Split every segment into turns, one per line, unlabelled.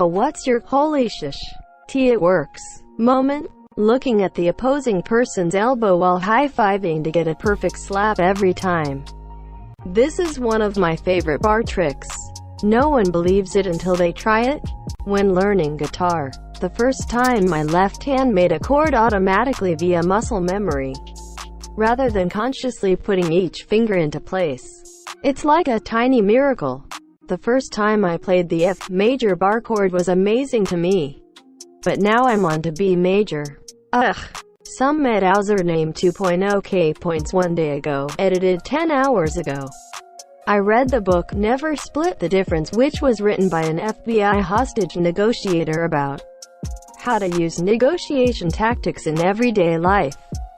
A what's your holy shish T it works moment? Looking at the opposing person's elbow while high-fiving to get a perfect slap every time. This is one of my favorite bar tricks. No one believes it until they try it. When learning guitar, the first time my left hand made a chord automatically via muscle memory, rather than consciously putting each finger into place. It's like a tiny miracle. The first time I played the F major bar chord was amazing to me. But now I'm on to B major. Ugh. Some Medhauser name 2.0 K points one day ago, edited 10 hours ago. I read the book Never Split the Difference, which was written by an FBI hostage negotiator about how to use negotiation tactics in everyday life.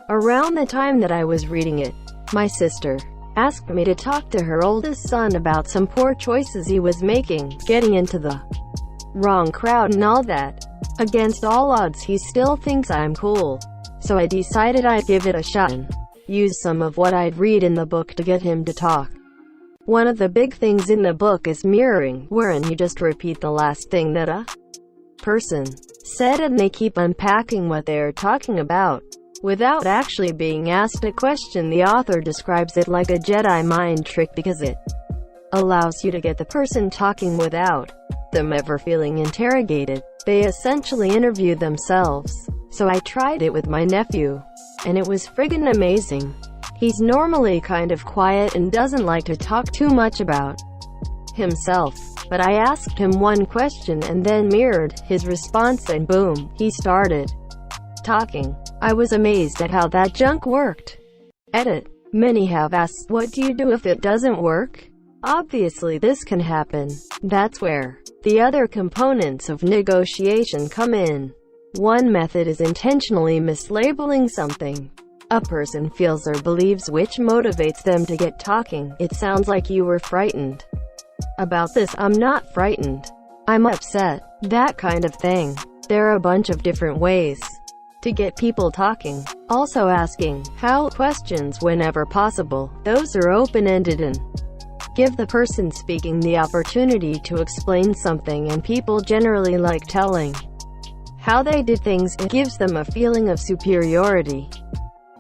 Around the time that I was reading it, my sister asked me to talk to her oldest son about some poor choices he was making, getting into the wrong crowd and all that. Against all odds, he still thinks I'm cool. So I decided I'd give it a shot and use some of what I'd read in the book to get him to talk. One of the big things in the book is mirroring, wherein you just repeat the last thing that a person said and they keep unpacking what they're talking about. Without actually being asked a question, the author describes it like a Jedi mind trick because it allows you to get the person talking without them ever feeling interrogated. They essentially interview themselves. So I tried it with my nephew, and it was friggin' amazing. He's normally kind of quiet and doesn't like to talk too much about himself, but I asked him one question and then mirrored his response and boom, he started talking. I was amazed at how that junk worked. Edit. Many have asked, what do you do if it doesn't work? Obviously this can happen. That's where the other components of negotiation come in. One method is intentionally mislabeling something a person feels or believes, which motivates them to get talking. It sounds like you were frightened about this. I'm not frightened. I'm upset. That kind of thing. There are a bunch of different ways to get people talking. Also asking how questions whenever possible. Those are open-ended and give the person speaking the opportunity to explain something, and people generally like telling how they did things. It gives them a feeling of superiority.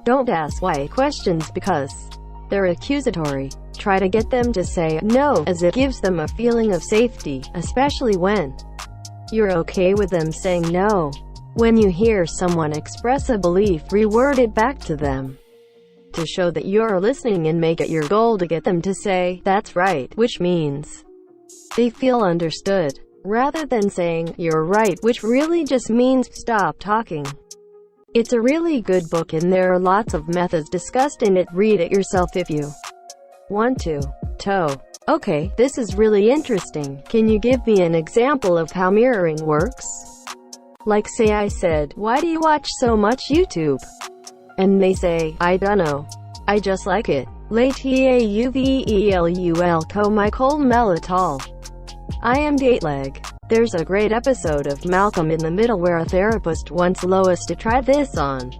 Don't ask why questions because they're accusatory. Try to get them to say no, as it gives them a feeling of safety, especially when you're okay with them saying no. When you hear someone express a belief, reword it back to them to show that you're listening and make it your goal to get them to say, that's right, which means they feel understood, rather than saying, you're right, which really just means stop talking. It's a really good book and there are lots of methods discussed in it. Read it yourself if you want to. Okay, this is really interesting. Can you give me an example of how mirroring works? Like say I said, why do you watch so much YouTube? And they say, I dunno. I just like it. Latauvelul co my col melitol. I am Dateleg. There's a great episode of Malcolm in the Middle where a therapist wants Lois to try this on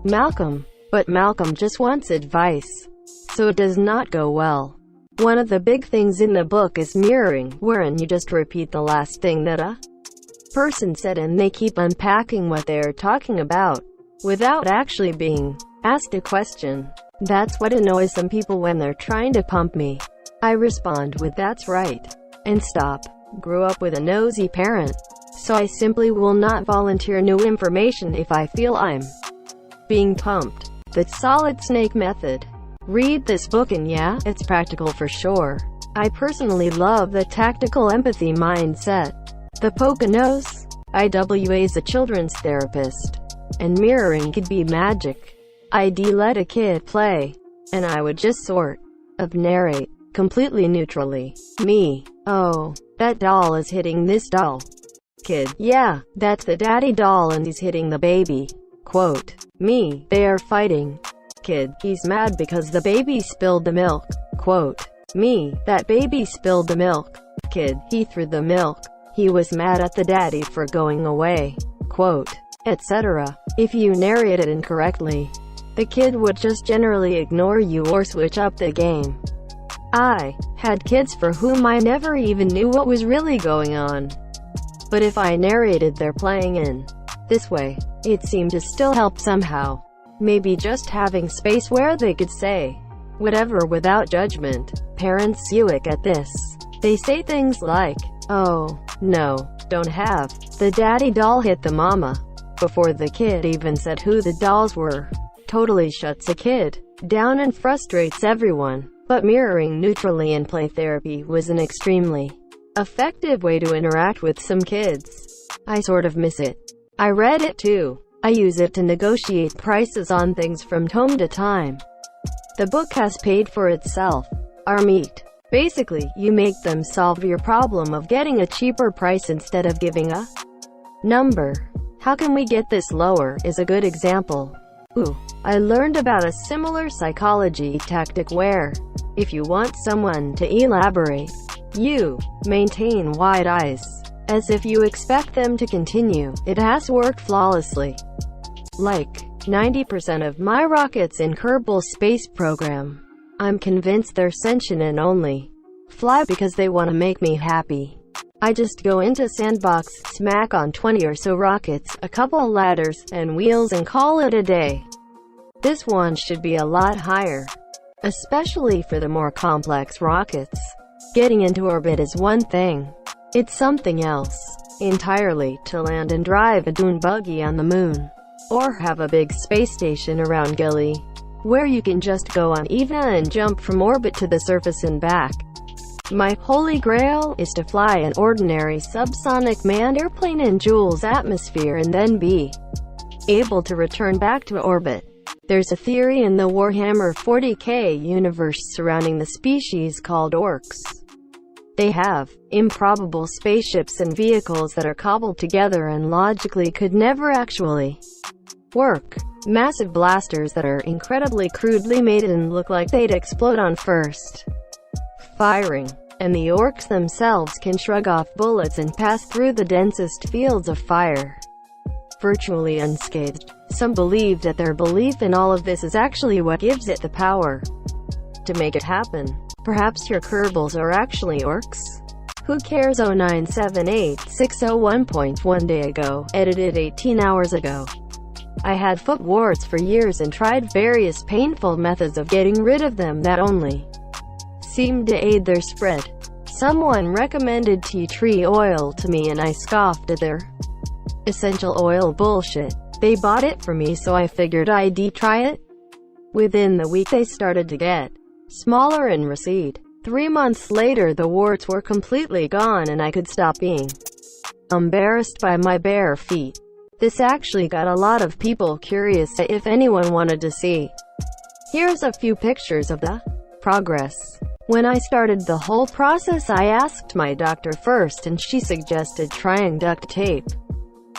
Malcolm. But Malcolm just wants advice. So it does not go well. One of the big things in the book is mirroring, wherein you just repeat the last thing that a person said and they keep unpacking what they're talking about, without actually being asked a question. That's what annoys some people when they're trying to pump me. I respond with that's right, and stop. Grew up with a nosy parent, so I simply will not volunteer new information if I feel I'm being pumped. The Solid Snake Method. Read this book and yeah, it's practical for sure. I personally love the tactical empathy mindset. The Poconos. IWA is a children's therapist, and mirroring could be magic. I'd let a kid play, and I would just sort of narrate, completely neutrally. Me. Oh, that doll is hitting this doll. Kid. Yeah, that's the daddy doll and he's hitting the baby. Quote. Me. They are fighting. Kid. He's mad because the baby spilled the milk. Quote. Me. That baby spilled the milk. Kid. He threw the milk. He was mad at the daddy for going away. Quote. Etc. If you narrate it incorrectly, the kid would just generally ignore you or switch up the game. I had kids for whom I never even knew what was really going on. But if I narrated their playing in this way, it seemed to still help somehow. Maybe just having space where they could say whatever without judgment. Parents uick at this. They say things like, "Oh, no, don't have the daddy doll hit the mama," before the kid even said who the dolls were. Totally shuts a kid down and frustrates everyone. But mirroring neutrally in play therapy was an extremely effective way to interact with some kids. I sort of miss it. I read it too. I use it to negotiate prices on things from time to time. The book has paid for itself. Our meat. Basically, you make them solve your problem of getting a cheaper price instead of giving a number. How can we get this lower is a good example. Ooh, I learned about a similar psychology tactic where, if you want someone to elaborate, you maintain wide eyes, as if you expect them to continue. It has worked flawlessly. Like 90% of my rockets in Kerbal's space program. I'm convinced they're sentient and only fly because they want to make me happy. I just go into sandbox, smack on 20 or so rockets, a couple ladders, and wheels and call it a day. This one should be a lot higher, especially for the more complex rockets. Getting into orbit is one thing. It's something else entirely to land and drive a dune buggy on the moon, or have a big space station around Gilly, where you can just go on EVA and jump from orbit to the surface and back. My holy grail is to fly an ordinary subsonic manned airplane in Joule's atmosphere and then be able to return back to orbit. There's a theory in the Warhammer 40k universe surrounding the species called orcs. They have improbable spaceships and vehicles that are cobbled together and logically could never actually work. Massive blasters that are incredibly crudely made and look like they'd explode on first firing. And the orcs themselves can shrug off bullets and pass through the densest fields of fire virtually unscathed. Some believe that their belief in all of this is actually what gives it the power to make it happen. Perhaps your Kerbals are actually orcs? Who cares? 0978601.1 day ago, edited 18 hours ago. I had foot warts for years and tried various painful methods of getting rid of them that only seemed to aid their spread. Someone recommended tea tree oil to me and I scoffed at their essential oil bullshit. They bought it for me, so I figured I'd try it. Within the week they started to get smaller and recede. 3 months later the warts were completely gone and I could stop being embarrassed by my bare feet. This actually got a lot of people curious if anyone wanted to see. Here's a few pictures of the progress. When I started the whole process, I asked my doctor first and she suggested trying duct tape.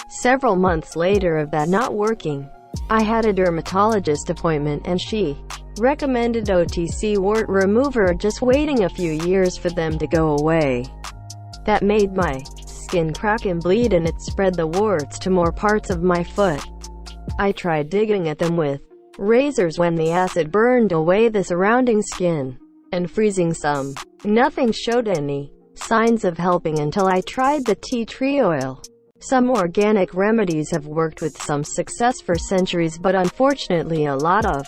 Several months later of that not working, I had a dermatologist appointment and she recommended OTC wart remover, just waiting a few years for them to go away. That made my skin crack and bleed and it spread the warts to more parts of my foot. I tried digging at them with razors when the acid burned away the surrounding skin, and freezing some. Nothing showed any signs of helping until I tried the tea tree oil. Some organic remedies have worked with some success for centuries, but unfortunately a lot of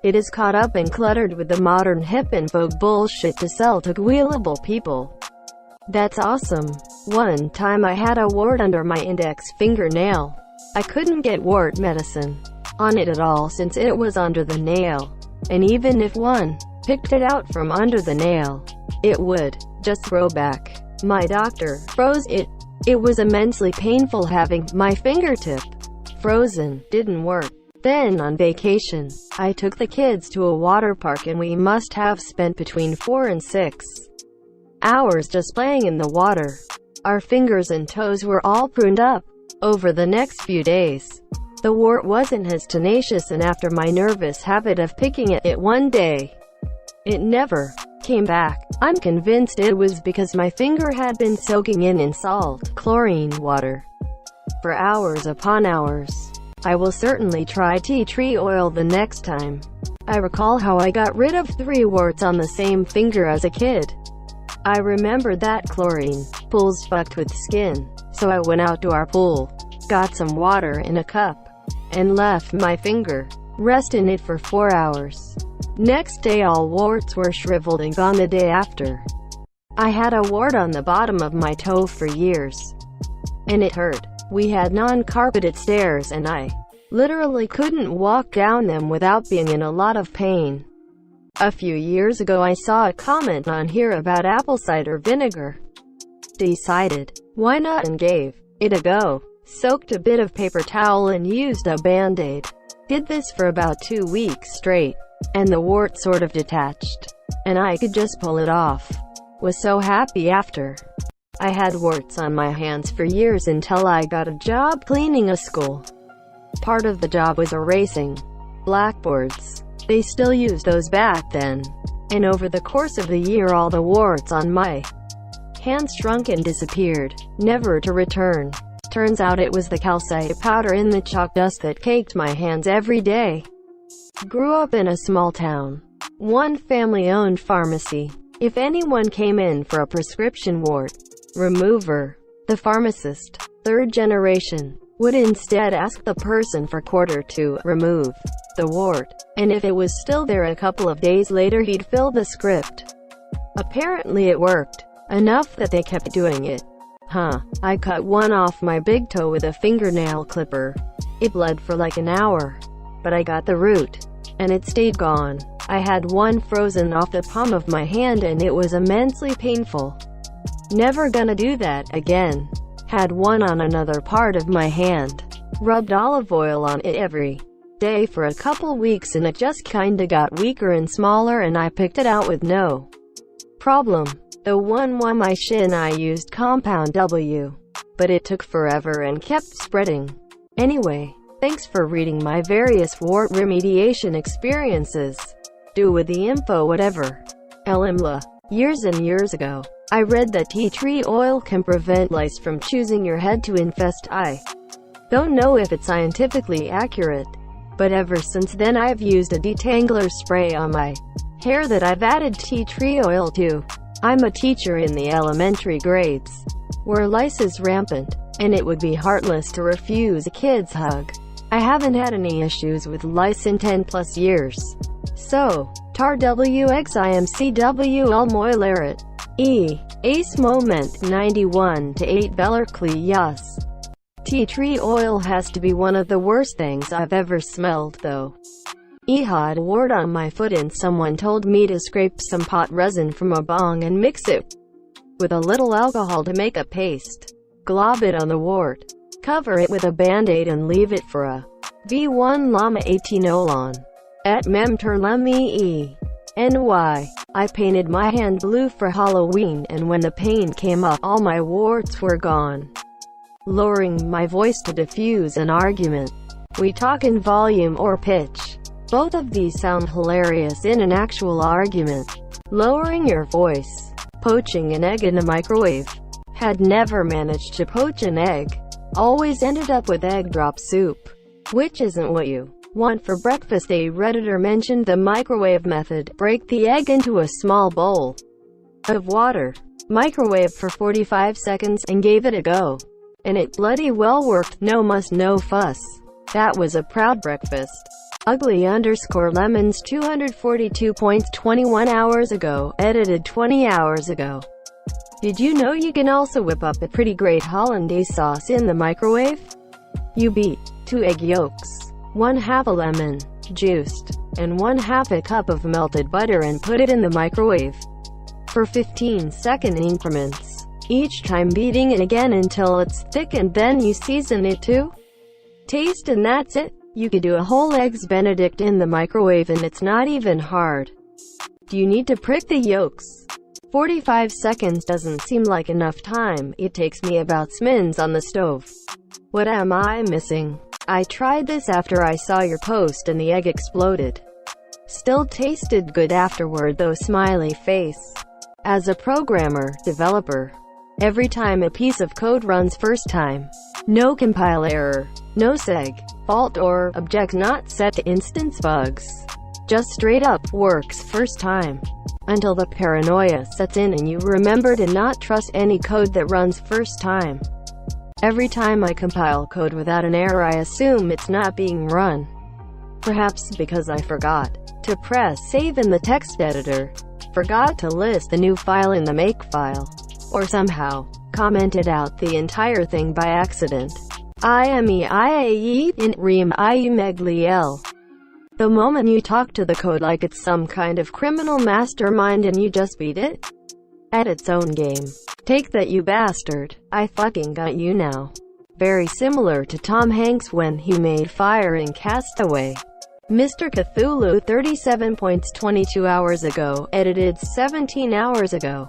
it is caught up and cluttered with the modern hip and vogue bullshit to sell to gullible people. That's awesome. One time I had a wart under my index fingernail. I couldn't get wart medicine on it at all since it was under the nail. And even if one picked it out from under the nail, it would just grow back. My doctor froze it. It was immensely painful having my fingertip frozen. Didn't work. Then on vacation, I took the kids to a water park and we must have spent between 4 and 6 hours just playing in the water. Our fingers and toes were all pruned up. Over the next few days, the wart wasn't as tenacious, and after my nervous habit of picking at it one day, it never came back. I'm convinced it was because my finger had been soaking in salt, chlorine water for hours upon hours. I will certainly try tea tree oil the next time. I recall how I got rid of 3 warts on the same finger as a kid. I remember that chlorine pools fucked with skin So I went out to our pool, got some water in a cup, and left my finger rest in it for 4 hours. Next day all warts were shriveled and gone the day after. I had a wart on the bottom of my toe for years, and it hurt. We had non-carpeted stairs and I literally couldn't walk down them without being in a lot of pain. A few years ago I saw a comment on here about apple cider vinegar. Decided, why not, and gave it a go. Soaked a bit of paper towel and used a band-aid. Did this for about 2 weeks straight, and the wart sort of detached, and I could just pull it off. Was so happy after. I had warts on my hands for years until I got a job cleaning a school. Part of the job was erasing blackboards. They still used those back then. And over the course of the year all the warts on my hands shrunk and disappeared, never to return. Turns out it was the calcite powder in the chalk dust that caked my hands every day. Grew up in a small town. One family-owned pharmacy. If anyone came in for a prescription wart remover, the pharmacist, third generation, would instead ask the person for quarter to remove the wart, and if it was still there a couple of days later he'd fill the script. Apparently it worked. Enough that they kept doing it. I cut one off my big toe with a fingernail clipper. It bled for like an hour, but I got the root, and it stayed gone. I had one frozen off the palm of my hand and it was immensely painful. Never gonna do that again. Had one on another part of my hand. Rubbed olive oil on it every day for a couple weeks and it just kinda got weaker and smaller and I picked it out with no problem. The one on my shin I used compound W, but it took forever and kept spreading. Anyway, thanks for reading my various wart remediation experiences. Do with the info whatever. LMLA. Years and years ago, I read that tea tree oil can prevent lice from choosing your head to infest. I don't know if it's scientifically accurate, but ever since then I've used a detangler spray on my hair that I've added tea tree oil to. I'm a teacher in the elementary grades, where lice is rampant, and it would be heartless to refuse a kid's hug. I haven't had any issues with lice in 10+ years. So, tar WXIMCW Almoilaret. Ace Moment 91 to 8 Bellercli Yas. Tea tree oil has to be one of the worst things I've ever smelled though. Had a wart on my foot and someone told me to scrape some pot resin from a bong and mix it with a little alcohol to make a paste. Glob it on the wart. Cover it with a band-aid and leave it for a V1 Lama 18 Olon. Et mem terlemi NY. I painted my hand blue for Halloween and when the paint came up all my warts were gone. Lowering my voice to diffuse an argument. We talk in volume or pitch. Both of these sound hilarious in an actual argument. Lowering your voice. Poaching an egg in a microwave. Had never managed to poach an egg. Always ended up with egg drop soup, which isn't what you want for breakfast. A Redditor mentioned the microwave method. Break the egg into a small bowl of water. Microwave for 45 seconds and gave it a go. And it bloody well worked. No muss no fuss. That was a proud breakfast. Ugly_lemons 242 points 21 hours ago, edited 20 hours ago. Did you know you can also whip up a pretty great hollandaise sauce in the microwave? You beat 2 egg yolks, 1/2 a lemon, juiced, and 1/2 a cup of melted butter and put it in the microwave for 15-second increments, each time beating it again until it's thick and then you season it to taste and that's it. You could do a whole eggs Benedict in the microwave and it's not even hard. Do you need to prick the yolks? 45 seconds doesn't seem like enough time. It takes me about 6 minutes on the stove. What am I missing? I tried this after I saw your post and the egg exploded. Still tasted good afterward though, smiley face. As a programmer, developer, every time a piece of code runs first time, no compile error, no seg fault or object not set to instance bugs. Just straight up works first time. Until the paranoia sets in and you remember to not trust any code that runs first time. Every time I compile code without an error, I assume it's not being run. Perhaps because I forgot to press save in the text editor, forgot to list the new file in the makefile, or somehow commented out the entire thing by accident. IMEIAE in REAM IUMEGLIL. The moment you talk to the code like it's some kind of criminal mastermind and you just beat it at its own game. Take that, you bastard. I fucking got you now. Very similar to Tom Hanks when he made fire in Castaway. Mr. Cthulhu 37 points 22 hours ago, edited 17 hours ago.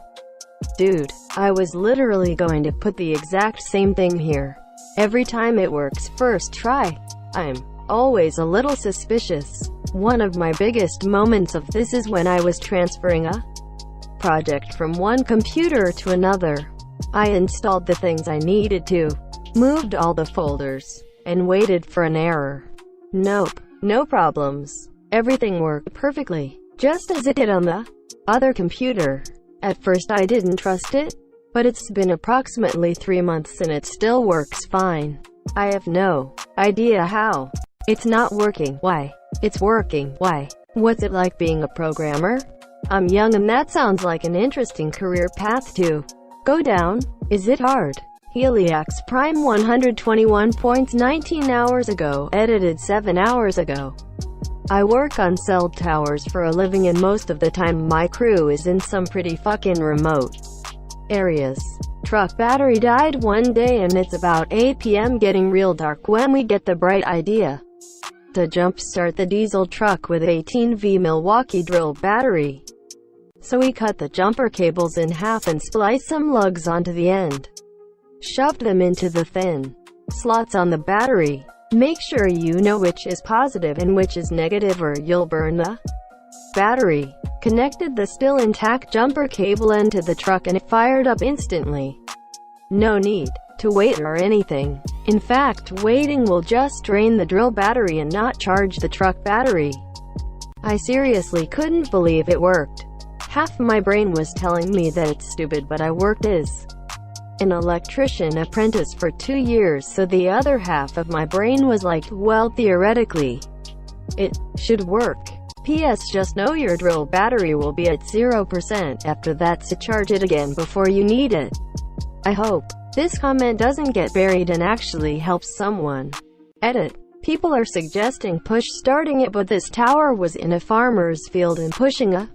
Dude, I was literally going to put the exact same thing here. Every time it works first try. I'm always a little suspicious. One of my biggest moments of this is when I was transferring a project from one computer to another. I installed the things I needed to, moved all the folders, and waited for an error. Nope, no problems. Everything worked perfectly, just as it did on the other computer. At first I didn't trust it, but it's been approximately 3 months and it still works fine. I have no idea how. It's not working. Why? It's working. Why? What's it like being a programmer? I'm young and that sounds like an interesting career path to go down. Is it hard? Heliax Prime 121 points 19 hours ago, edited 7 hours ago. I work on cell towers for a living and most of the time my crew is in some pretty fucking remote areas. Truck battery died one day and it's about 8 p.m. getting real dark when we get the bright idea to jumpstart the diesel truck with 18V Milwaukee drill battery. So we cut the jumper cables in half and spliced some lugs onto the end. Shoved them into the thin slots on the battery. Make sure you know which is positive and which is negative or you'll burn the battery. Connected the still intact jumper cable end to the truck and it fired up instantly. No need to wait or anything. In fact, waiting will just drain the drill battery and not charge the truck battery. I seriously couldn't believe it worked. Half my brain was telling me that it's stupid, but I worked as an electrician apprentice for 2 years, so the other half of my brain was like, well, theoretically, it should work. P.S. Just know your drill battery will be at 0% after that, so charge it again before you need it. I hope this comment doesn't get buried and actually helps someone. Edit. People are suggesting push starting it, but this tower was in a farmer's field and pushing a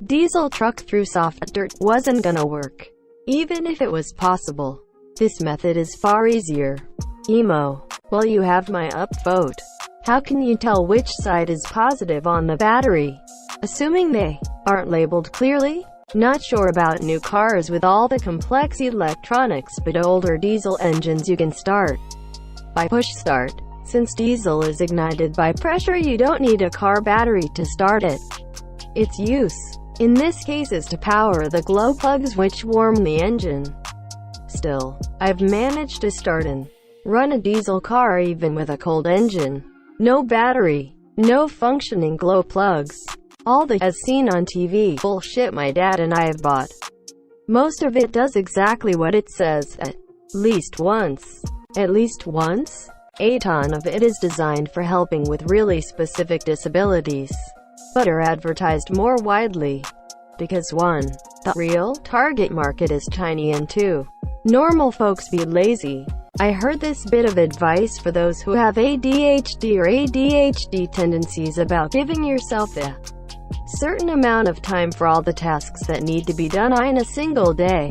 diesel truck through soft dirt wasn't gonna work. Even if it was possible, this method is far easier. Emo. Well, you have my upvote. How can you tell which side is positive on the battery, assuming they aren't labeled clearly? Not sure about new cars with all the complex electronics, but older diesel engines you can start by push start. Since diesel is ignited by pressure, you don't need a car battery to start it. Its use in this case is to power the glow plugs which warm the engine. Still, I've managed to start and run a diesel car even with a cold engine. No battery, no functioning glow plugs. All the as seen on TV bullshit my dad and I have bought. Most of it does exactly what it says, at least once. At least once? A ton of it is designed for helping with really specific disabilities, but are advertised more widely. Because 1. The real target market is tiny and 2. Normal folks be lazy. I heard this bit of advice for those who have ADHD or ADHD tendencies about giving yourself a certain amount of time for all the tasks that need to be done in a single day.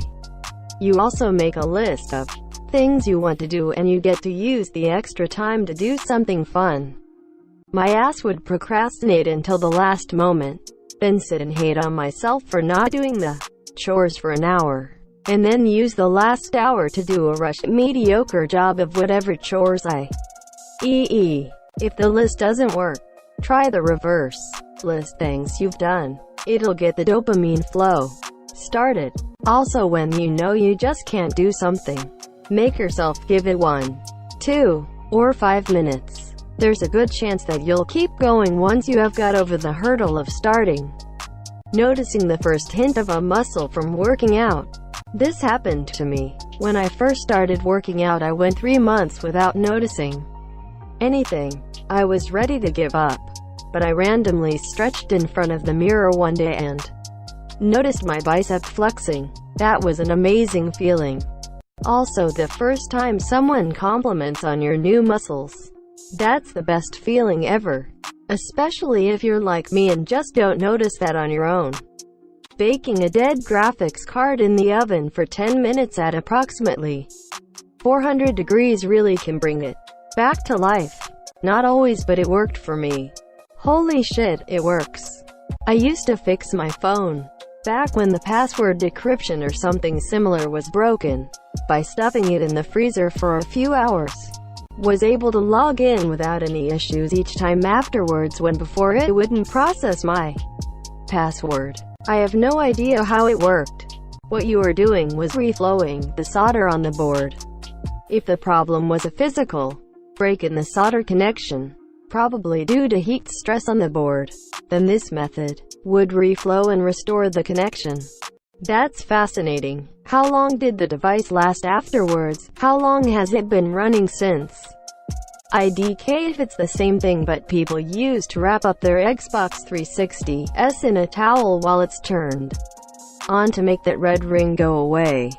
You also make a list of things you want to do and you get to use the extra time to do something fun. My ass would procrastinate until the last moment, then sit and hate on myself for not doing the chores for an hour, and then use the last hour to do a rushed, mediocre job of whatever chores If the list doesn't work, try the reverse. List things you've done. It'll get the dopamine flow started. Also, when you know you just can't do something, make yourself give it 1, 2, or 5 minutes. There's a good chance that you'll keep going once you have got over the hurdle of starting noticing the first hint of a muscle from working out. This happened to me When I first started working out, I went 3 months without noticing anything. I was ready to give up, but I randomly stretched in front of the mirror one day and noticed my bicep flexing. That was an amazing feeling. Also, the first time someone compliments on your new muscles, that's the best feeling ever. Especially if you're like me and just don't notice that on your own. Baking a dead graphics card in the oven for 10 minutes at approximately 400 degrees really can bring it back to life. Not always, but it worked for me. Holy shit, it works. I used to fix my phone back when the password decryption or something similar was broken by stuffing it in the freezer for a few hours. Was able to log in without any issues each time afterwards, when before it wouldn't process my password. I have no idea how it worked. What you were doing was reflowing the solder on the board. If the problem was a physical break in the solder connection, probably due to heat stress on the board, then this method would reflow and restore the connection. That's fascinating. How long did the device last afterwards? How long has it been running since? IDK if it's the same thing but people use to wrap up their Xbox 360s in a towel while it's turned on to make that red ring go away.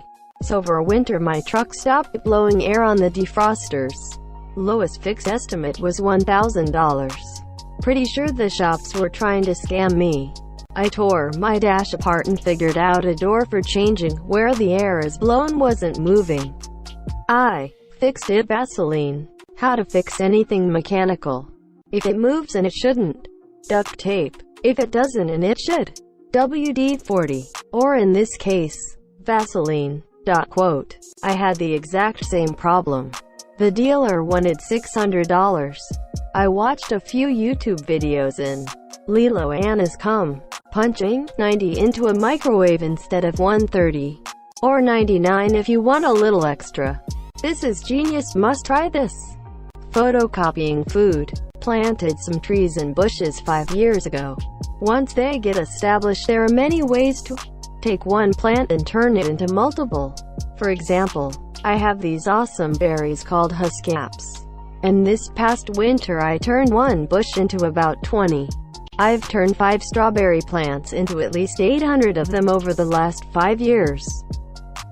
So for a winter my truck stopped blowing air on the defrosters. Lowest fix estimate was $1,000. Pretty sure the shops were trying to scam me. I tore my dash apart and figured out a door for changing where the air is blown wasn't moving. I fixed it. Vaseline. How to fix anything mechanical. If it moves and it shouldn't, duct tape. If it doesn't and it should, WD-40. Or in this case, Vaseline. Quote. I had the exact same problem. The dealer wanted $600. I watched a few YouTube videos in Lilo Anna's cum punching 90 into a microwave instead of 130 or 99 if you want a little extra. This is genius, must try this. Photocopying food. Planted some trees and bushes 5 years ago. Once they get established, there are many ways to take one plant and turn it into multiple. For example, I have these awesome berries called huscaps. And this past winter I turned one bush into about 20. I've turned 5 strawberry plants into at least 800 of them over the last 5 years.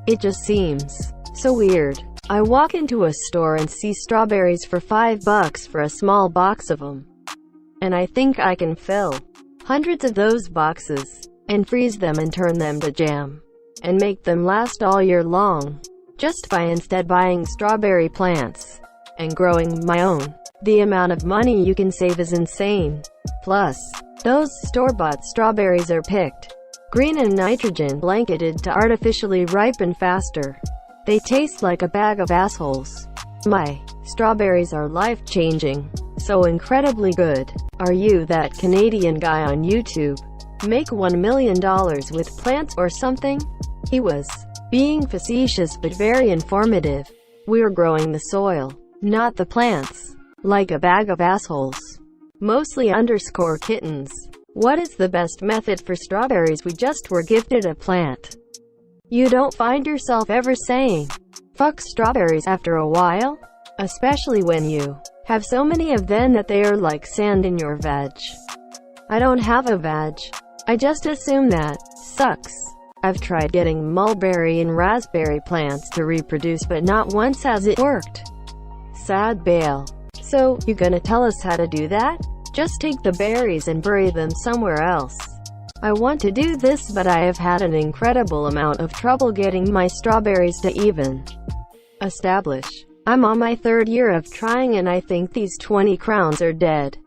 It just seems so weird. I walk into a store and see strawberries for $5 for a small box of them. And I think I can fill hundreds of those boxes, and freeze them and turn them to jam, and make them last all year long, just by instead buying strawberry plants and growing my own. The amount of money you can save is insane. Plus, those store-bought strawberries are picked green and nitrogen blanketed to artificially ripen faster. They taste like a bag of assholes. My strawberries are life-changing. So incredibly good. Are you that Canadian guy on YouTube? Make $1 million with plants or something? He was being facetious but very informative. We're growing the soil, not the plants. Like a bag of assholes. Mostly _ kittens. What is the best method for strawberries? We just were gifted a plant. You don't find yourself ever saying, fuck strawberries after a while? Especially when you have so many of them that they are like sand in your veg. I don't have a veg. I just assume that sucks. I've tried getting mulberry and raspberry plants to reproduce but not once has it worked. Sad bale. So, you gonna tell us how to do that? Just take the berries and bury them somewhere else. I want to do this but I have had an incredible amount of trouble getting my strawberries to even establish. I'm on my 3rd year of trying and I think these 20 crowns are dead.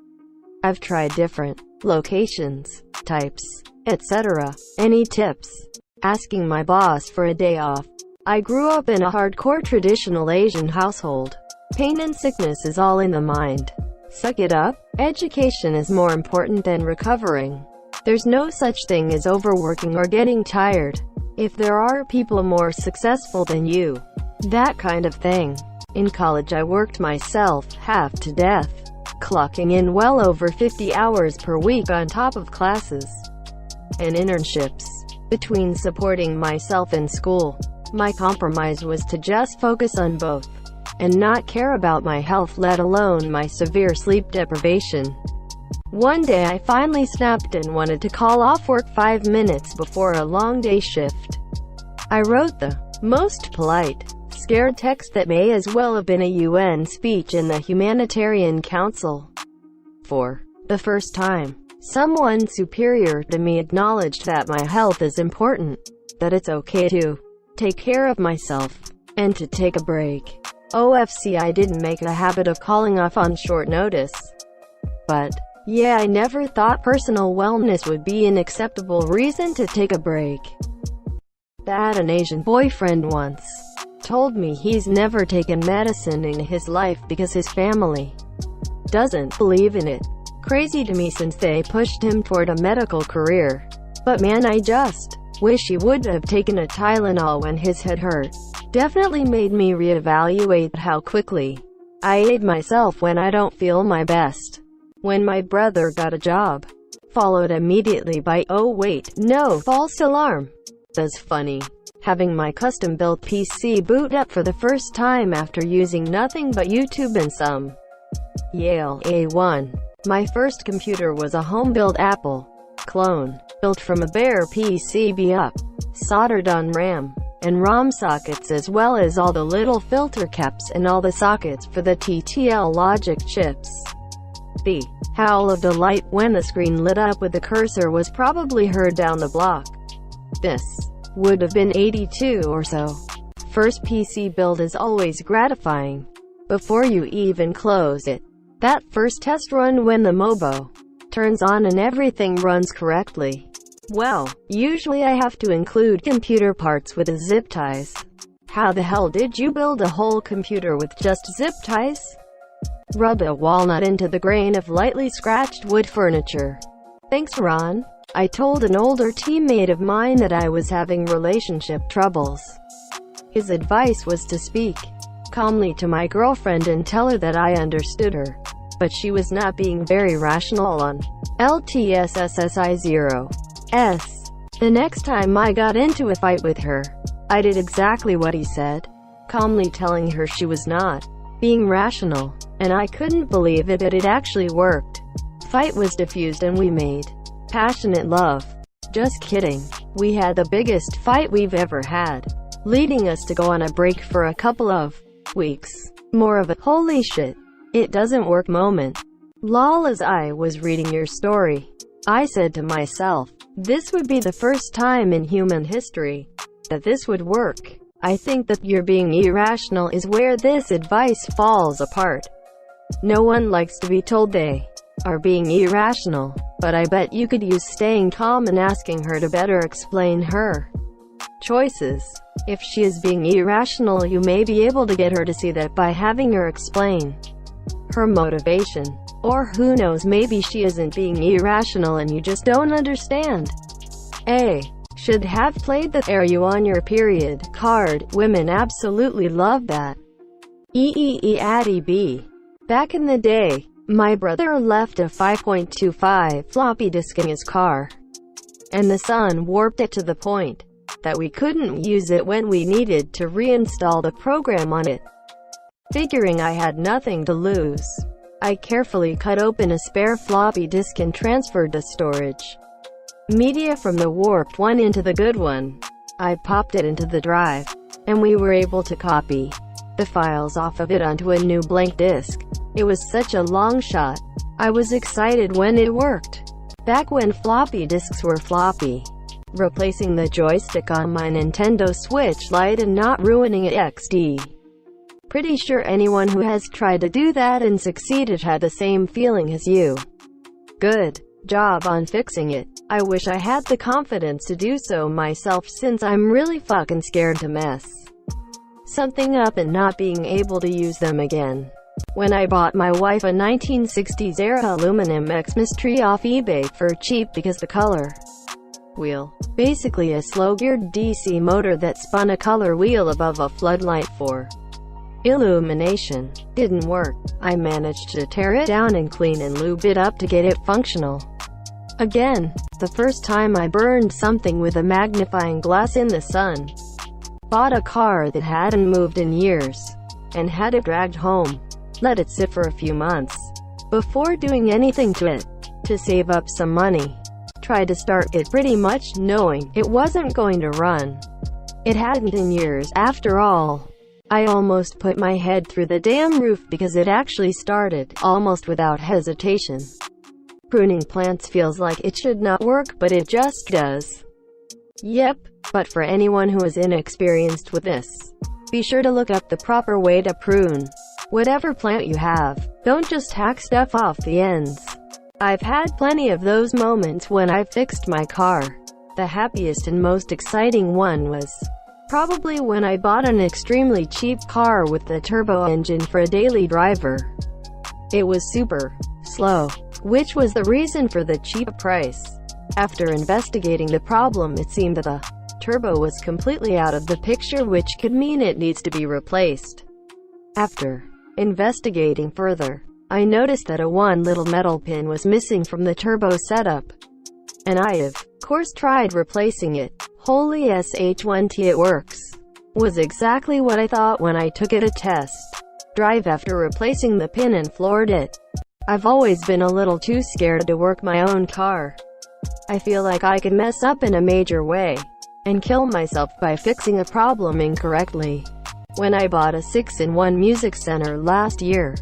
I've tried different locations, types, etc. Any tips? Asking my boss for a day off. I grew up in a hardcore traditional Asian household. Pain and sickness is all in the mind. Suck it up. Education is more important than recovering. There's no such thing as overworking or getting tired. If there are people more successful than you, that kind of thing. In college I worked myself half to death, clocking in well over 50 hours per week on top of classes and internships. Between supporting myself in school My compromise was to just focus on both, and not care about my health, let alone my severe sleep deprivation. One day I finally snapped and wanted to call off work 5 minutes before a long day shift. I wrote the most polite, scared text that may as well have been a UN speech in the Humanitarian Council. For the first time, someone superior to me acknowledged that my health is important, that it's okay to take care of myself, and to take a break. OFC, I didn't make a habit of calling off on short notice. But yeah, I never thought personal wellness would be an acceptable reason to take a break. That an Asian boyfriend once told me he's never taken medicine in his life because his family doesn't believe in it. Crazy to me since they pushed him toward a medical career. But man, I just wish he would have taken a Tylenol when his head hurt. Definitely made me reevaluate how quickly I aid myself when I don't feel my best. When my brother got a job, followed immediately by, oh wait, no, false alarm. That's funny. Having my custom-built PC boot up for the first time after using nothing but YouTube and some Yale A1. My first computer was a home-built Apple clone, built from a bare PCB up, soldered on RAM and ROM sockets, as well as all the little filter caps and all the sockets for the TTL logic chips. The howl of delight when the screen lit up with the cursor was probably heard down the block. This would have been 82 or so. First PC build is always gratifying. Before you even close it, that first test run when the MOBO turns on and everything runs correctly. Well, usually I have to include computer parts with the zip ties. How the hell did you build a whole computer with just zip ties? Rub a walnut into the grain of lightly scratched wood furniture. Thanks, Ron. I told an older teammate of mine that I was having relationship troubles. His advice was to speak calmly to my girlfriend and tell her that I understood her, but she was not being very rational on LTSSI0S. The next time I got into a fight with her, I did exactly what he said, calmly telling her she was not being rational, and I couldn't believe it, but it actually worked. Fight was diffused and we made passionate love. Just kidding. We had the biggest fight we've ever had, leading us to go on a break for a couple of weeks. More of a holy shit, it doesn't work moment. Lol. As I was reading your story, I said to myself, this would be the first time in human history that this would work. I think that you're being irrational is where this advice falls apart. No one likes to be told they are being irrational, but I bet you could use staying calm and asking her to better explain her choices. If she is being irrational, you may be able to get her to see that by having her explain her motivation. Or who knows, maybe she isn't being irrational and you just don't understand. A. Should have played the "Are you on your period" card. Women absolutely love that. Addy B. Back in the day, my brother left a 5.25 floppy disk in his car, and the sun warped it to the point that we couldn't use it when we needed to reinstall the program on it. Figuring I had nothing to lose, I carefully cut open a spare floppy disk and transferred the storage media from the warped one into the good one. I popped it into the drive, and we were able to copy the files off of it onto a new blank disk. It was such a long shot. I was excited when it worked. Back when floppy disks were floppy. Replacing the joystick on my Nintendo Switch Lite and not ruining it XD. Pretty sure anyone who has tried to do that and succeeded had the same feeling as you. Good job on fixing it. I wish I had the confidence to do so myself, since I'm really fucking scared to mess something up and not being able to use them again. When I bought my wife a 1960s era aluminum Xmas tree off eBay for cheap because the color wheel, basically a slow-geared DC motor that spun a color wheel above a floodlight for illumination, didn't work. I managed to tear it down and clean and lube it up to get it functional again. The first time I burned something with a magnifying glass in the sun. Bought a car that hadn't moved in years, and had it dragged home. Let it sit for a few months before doing anything to it, to save up some money. Tried to start it pretty much knowing it wasn't going to run. It hadn't in years after all. I almost put my head through the damn roof because it actually started, almost without hesitation. Pruning plants feels like it should not work, but it just does. Yep, but for anyone who is inexperienced with this, be sure to look up the proper way to prune whatever plant you have. Don't just hack stuff off the ends. I've had plenty of those moments when I fixed my car. The happiest and most exciting one was probably when I bought an extremely cheap car with the turbo engine for a daily driver. It was super slow, which was the reason for the cheap price. After investigating the problem, it seemed that the turbo was completely out of the picture, which could mean it needs to be replaced. After investigating further, I noticed that one little metal pin was missing from the turbo setup, and I of course tried replacing it. Holy sh1t, it works. Was exactly what I thought when I took it a test drive after replacing the pin and floored it. I've always been a little too scared to work my own car. I feel like I could mess up in a major way and kill myself by fixing a problem incorrectly. When I bought a 6-in-1 music center last year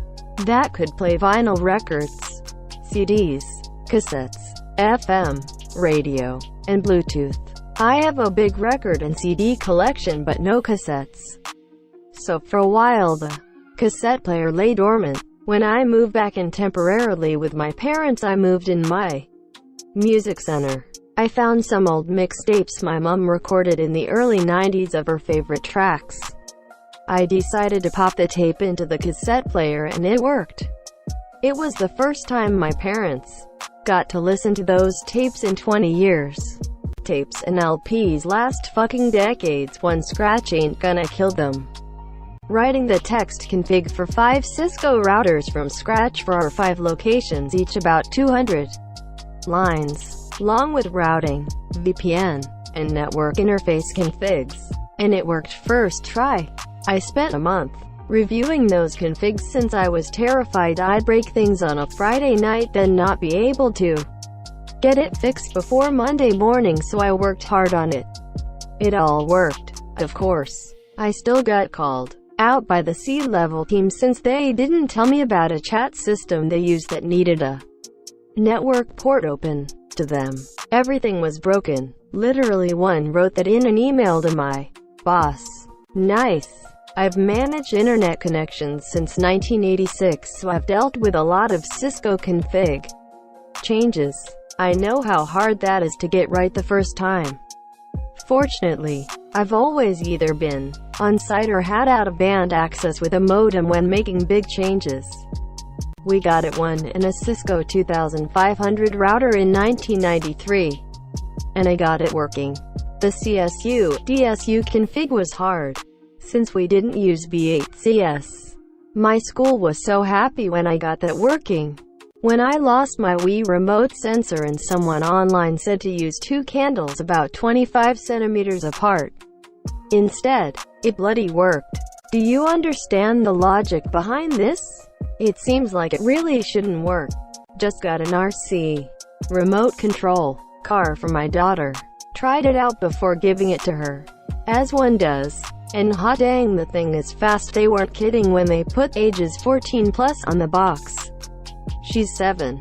that could play vinyl records, CDs, cassettes, FM, radio, and Bluetooth. I have a big record and CD collection but no cassettes. So for a while the cassette player lay dormant. When I moved back in temporarily with my parents, I moved in my music center. I found some old mixtapes my mom recorded in the early 90s of her favorite tracks. I decided to pop the tape into the cassette player and it worked. It was the first time my parents got to listen to those tapes in 20 years. Tapes and LPs last fucking decades. One scratch ain't gonna kill them. Writing the text config for 5 Cisco routers from scratch for our 5 locations, each about 200 lines, along with routing, VPN, and network interface configs. And it worked first try. I spent a month reviewing those configs since I was terrified I'd break things on a Friday night then not be able to get it fixed before Monday morning, so I worked hard on it. It all worked. Of course, I still got called out by the C-level team since they didn't tell me about a chat system they used that needed a network port open to them. Everything was broken. Literally one wrote that in an email to my boss. Nice. I've managed internet connections since 1986, so I've dealt with a lot of Cisco config changes. I know how hard that is to get right the first time. Fortunately, I've always either been on-site or had out-of-band access with a modem when making big changes. We got it one in a Cisco 2500 router in 1993, and I got it working. The CSU/DSU config was hard, since we didn't use B8CS. My school was so happy when I got that working. When I lost my Wii remote sensor and someone online said to use 2 candles about 25 centimeters apart instead, it bloody worked. Do you understand the logic behind this? It seems like it really shouldn't work. Just got an RC remote control car for my daughter. Tried it out before giving it to her, as one does. And hot dang, the thing is fast. They weren't kidding when they put ages 14 plus on the box. She's 7.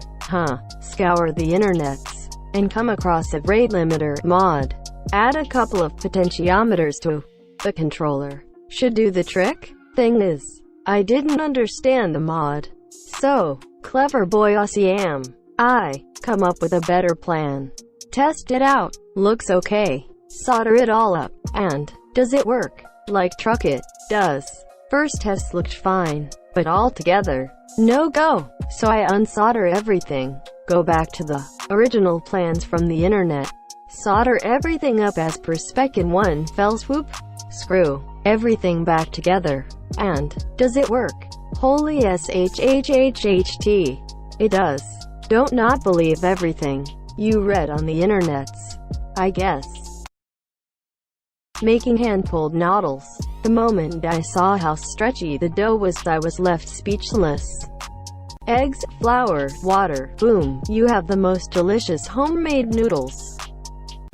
Scour the internets and come across a rate limiter mod. Add a couple of potentiometers to the controller. Should do the trick. Thing is, I didn't understand the mod. So, clever boy Aussie am I. Come up with a better plan. Test it out. Looks okay. Solder it all up. And, does it work? Like truck it does. First test looked fine, but altogether, no go. So I unsolder everything, go back to the original plans from the internet, solder everything up as per spec in one fell swoop, screw everything back together, and, does it work? Holy shhhht. It does. Don't not believe everything you read on the internets, I guess. making hand-pulled noodles. The moment I saw how stretchy the dough was, I was left speechless. Eggs, flour, water, boom, you have the most delicious homemade noodles.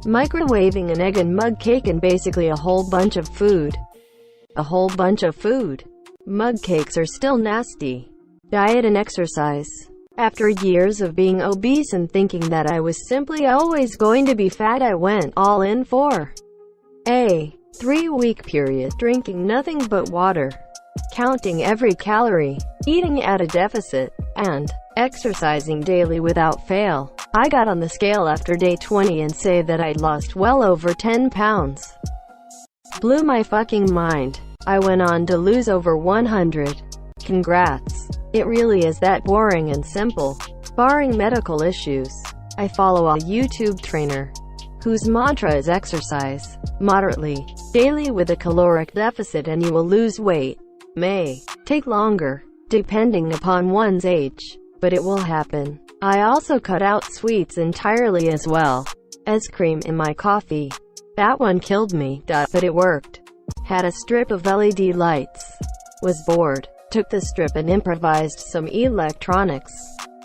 Microwaving an egg and mug cake and basically a whole bunch of food. A whole bunch of food. Mug cakes are still nasty. Diet and exercise. After years of being obese and thinking that I was simply always going to be fat, I went all in for a 3-week period, drinking nothing but water, counting every calorie, eating at a deficit, and exercising daily without fail. I got on the scale after day 20 and say that I'd lost well over 10 pounds. Blew my fucking mind. I went on to lose over 100. Congrats. It really is that boring and simple. Barring medical issues, I follow a YouTube trainer whose mantra is exercise moderately, daily with a caloric deficit, and you will lose weight. May take longer, depending upon one's age, but it will happen. I also cut out sweets entirely as well as cream in my coffee. That one killed me, but it worked. Had a strip of LED lights. Was bored. Took the strip and improvised some electronics,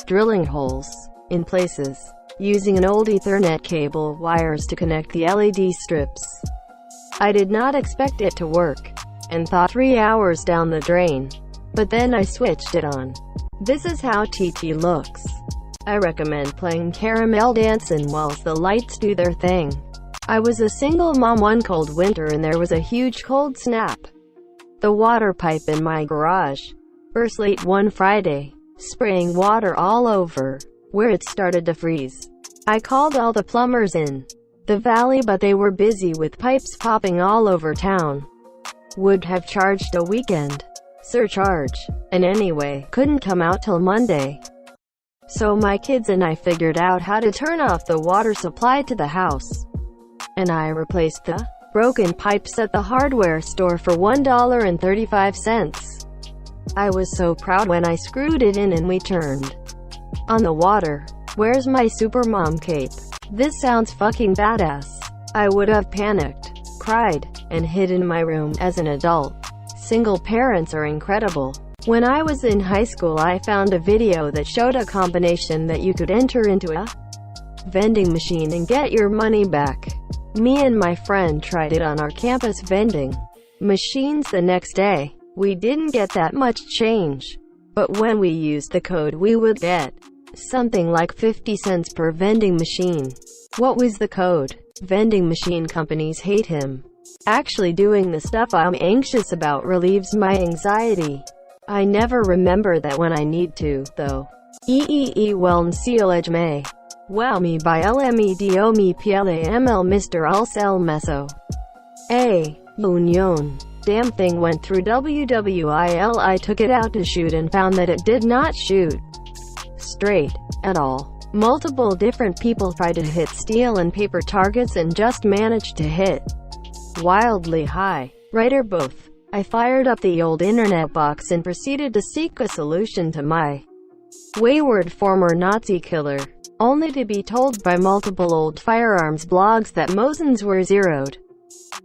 drilling holes in places, using an old Ethernet cable wires to connect the LED strips. I did not expect it to work, and thought 3 hours down the drain. But then I switched it on. This is how TT looks. I recommend playing Caramel Dancin' whilst the lights do their thing. I was a single mom one cold winter and there was a huge cold snap. The water pipe in my garage burst late one Friday, spraying water all over where it started to freeze. I called all the plumbers in the valley, but they were busy with pipes popping all over town. Would have charged a weekend surcharge, and anyway, couldn't come out till Monday. So my kids and I figured out how to turn off the water supply to the house, and I replaced the broken pipes at the hardware store for $1.35. I was so proud when I screwed it in and we turned on the water. Where's my supermom cape? This sounds fucking badass. I would have panicked, cried, and hid in my room as an adult. Single parents are incredible. When I was in high school, I found a video that showed a combination that you could enter into a vending machine and get your money back. Me and my friend tried it on our campus vending machines the next day. We didn't get that much change, but when we used the code we would get something like 50 cents per vending machine. What was the code? Vending machine companies hate him. Actually doing the stuff I'm anxious about relieves my anxiety. I never remember that when I need to, though. Wellness me. Well me by LMEDO me PLAML Mr. Alcel Meso. Union. Damn thing went through WWIL. I took it out to shoot and found that it did not shoot straight at all. Multiple different people tried to hit steel and paper targets and just managed to hit wildly high. Right or both. I fired up the old internet box and proceeded to seek a solution to my wayward former Nazi killer, only to be told by multiple old firearms blogs that Mosins were zeroed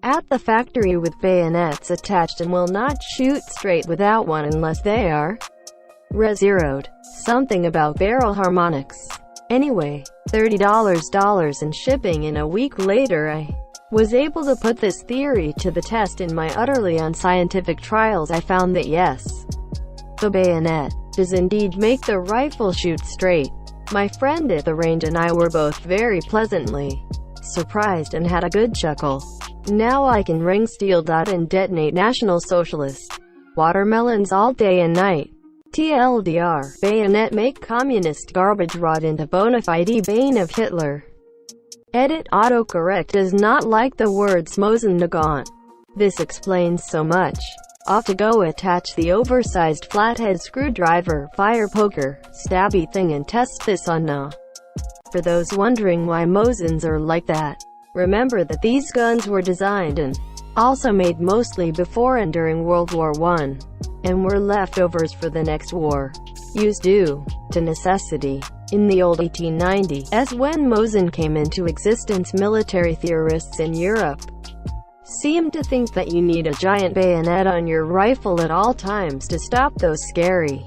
at the factory with bayonets attached and will not shoot straight without one unless they are re-zeroed. Something about barrel harmonics. Anyway, $30 and shipping, and a week later I was able to put this theory to the test. In my utterly unscientific trials I found that yes, the bayonet does indeed make the rifle shoot straight. My friend at the range and I were both very pleasantly surprised and had a good chuckle. Now I can ring steel dot and detonate National Socialist watermelons all day and night. TLDR, bayonet make communist garbage rot into bona fide bane of Hitler. Edit autocorrect does not like the words Mosin Nagant. This explains so much. Off to go attach the oversized flathead screwdriver, fire poker, stabby thing and test this on Na. For those wondering why Mosins are like that, remember that these guns were designed and also made mostly before and during World War I, and were leftovers for the next war, used due to necessity. In the old 1890s, when Mosin came into existence, military theorists in Europe seem to think that you need a giant bayonet on your rifle at all times to stop those scary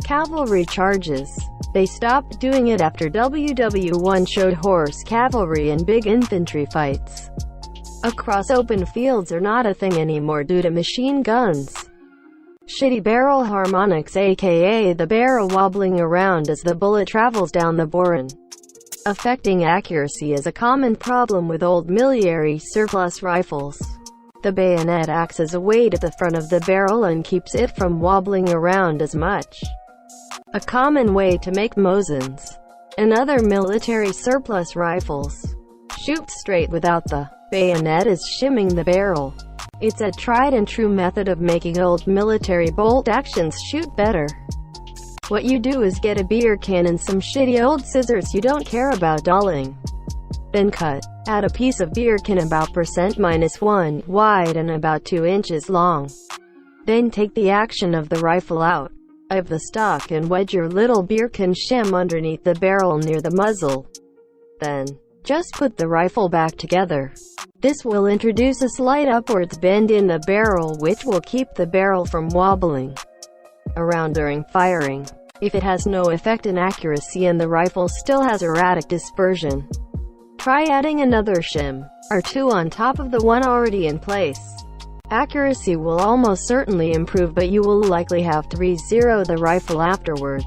cavalry charges. They stopped doing it after WW1 showed horse cavalry and big infantry fights across open fields are not a thing anymore due to machine guns. Shitty barrel harmonics, aka the barrel wobbling around as the bullet travels down the bore, affecting accuracy, is a common problem with old military surplus rifles. The bayonet acts as a weight at the front of the barrel and keeps it from wobbling around as much. A common way to make Mosins and other military surplus rifles shoot straight without the bayonet is shimming the barrel. It's a tried-and-true method of making old military bolt actions shoot better. What you do is get a beer can and some shitty old scissors you don't care about dulling. Then cut. Add a piece of beer can about ±1 wide and about 2 inches long. Then take the action of the rifle out of the stock and wedge your little beer can shim underneath the barrel near the muzzle. Then just put the rifle back together. This will introduce a slight upwards bend in the barrel which will keep the barrel from wobbling around during firing. If it has no effect in accuracy and the rifle still has erratic dispersion, try adding another shim or two on top of the one already in place. Accuracy will almost certainly improve, but you will likely have to re-zero the rifle afterwards,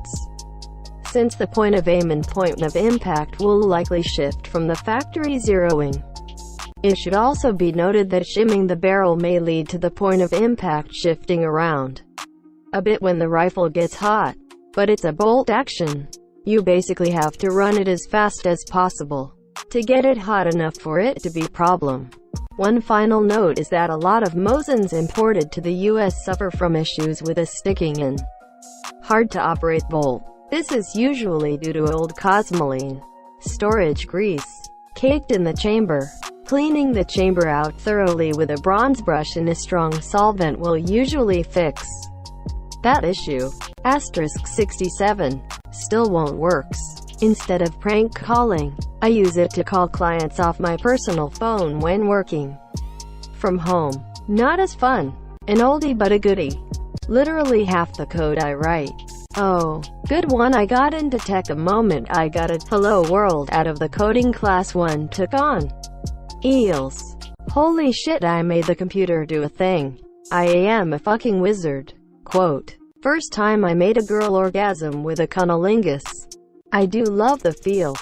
since the point of aim and point of impact will likely shift from the factory zeroing. It should also be noted that shimming the barrel may lead to the point of impact shifting around a bit when the rifle gets hot. But it's a bolt action. You basically have to run it as fast as possible to get it hot enough for it to be a problem. One final note is that a lot of Mosins imported to the US suffer from issues with a sticking and hard-to-operate bolt. This is usually due to old cosmoline storage grease caked in the chamber. Cleaning the chamber out thoroughly with a bronze brush and a strong solvent will usually fix that issue. Asterisk 67. Still won't works. Instead of prank calling, I use it to call clients off my personal phone when working from home. Not as fun. An oldie but a goodie. Literally half the code I write. Oh, good one. I got into tech the moment I got a Hello World out of the coding class one took on. Eels. Holy shit, I made the computer do a thing. I am a fucking wizard. Quote. First time I made a girl orgasm with a cunnilingus. I do love the feel.